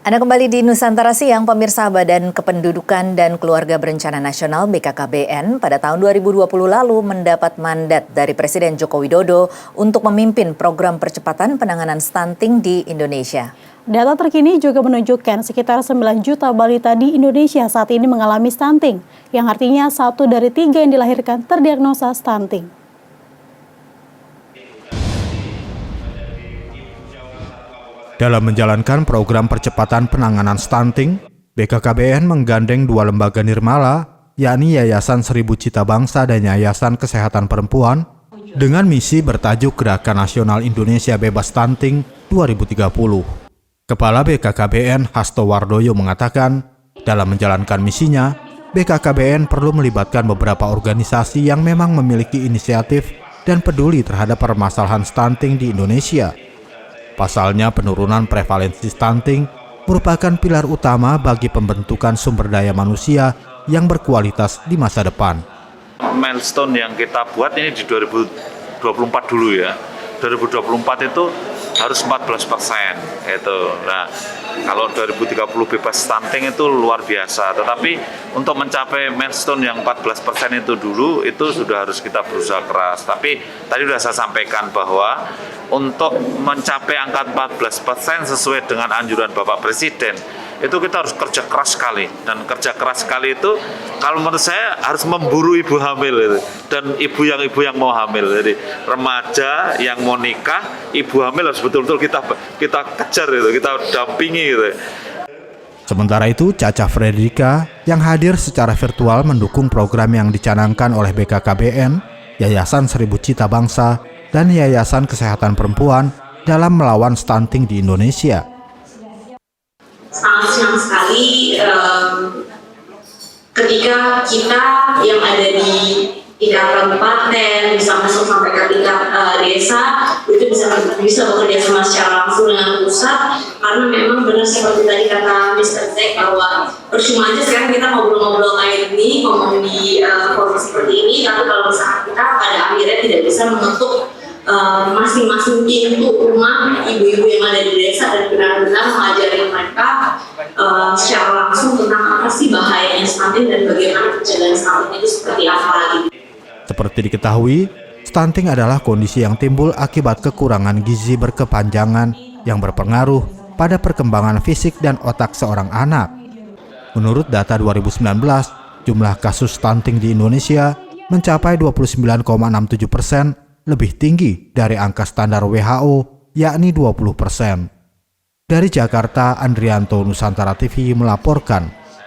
Anda kembali di Nusantara Siang, pemirsa. Badan Kependudukan dan Keluarga Berencana Nasional (BKKBN) pada tahun 2020 lalu mendapat mandat dari Presiden Joko Widodo untuk memimpin program percepatan penanganan stunting di Indonesia. Data terkini juga menunjukkan sekitar 9 juta balita di Indonesia saat ini mengalami stunting, yang artinya 1 dari 3 yang dilahirkan terdiagnosa stunting. Dalam menjalankan program percepatan penanganan stunting, BKKBN menggandeng 2 lembaga nirmala, yakni Yayasan Seribu Cita Bangsa dan Yayasan Kesehatan Perempuan, dengan misi bertajuk Gerakan Nasional Indonesia Bebas Stunting 2030. Kepala BKKBN Hasto Wardoyo mengatakan, dalam menjalankan misinya, BKKBN perlu melibatkan beberapa organisasi yang memang memiliki inisiatif dan peduli terhadap permasalahan stunting di Indonesia. Pasalnya, penurunan prevalensi stunting merupakan pilar utama bagi pembentukan sumber daya manusia yang berkualitas di masa depan. Milestone yang kita buat ini di 2024 dulu ya. 2024 itu harus 14% gitu. Nah, kalau 2030 bebas stunting itu luar biasa. Tetapi untuk mencapai milestone yang 14% itu dulu, itu sudah harus kita berusaha keras. Tapi tadi sudah saya sampaikan bahwa untuk mencapai angka 14% sesuai dengan anjuran Bapak Presiden, itu kita harus kerja keras sekali. Dan kerja keras sekali itu kalau menurut saya harus memburu ibu hamil gitu. Dan ibu yang mau hamil. Jadi remaja yang mau nikah, ibu hamil harus betul-betul kita kejar gitu, kita dampingi gitu. Sementara itu, Caca Fredrika yang hadir secara virtual mendukung program yang dicanangkan oleh BKKBN, Yayasan Seribu Cita Bangsa, dan Yayasan Kesehatan Perempuan dalam melawan stunting di Indonesia. Sangat senang sekali ketika kita yang ada di tingkat kabupaten bisa masuk sampai ke tingkat desa, itu bisa bekerja sama secara langsung dengan pusat, karena memang benar seperti tadi kata Mr. Zack bahwa percuma aja sekarang kita ngobrol-ngobrol kayak gini, ngomong di forum seperti ini, tapi kalau misalnya kita pada akhirnya tidak bisa mengetuk masing-masing pintu rumah ibu-ibu yang ada di desa dan benar-benar mengajari mereka secara langsung tentang apa sih bahayanya stunting dan bagaimana pencegahan stunting itu seperti apa gitu. Seperti diketahui, stunting adalah kondisi yang timbul akibat kekurangan gizi berkepanjangan yang berpengaruh pada perkembangan fisik dan otak seorang anak. Menurut data 2019, jumlah kasus stunting di Indonesia mencapai 29,67%, lebih tinggi dari angka standar WHO, yakni 20%. Dari Jakarta, Andrianto, Nusantara TV melaporkan.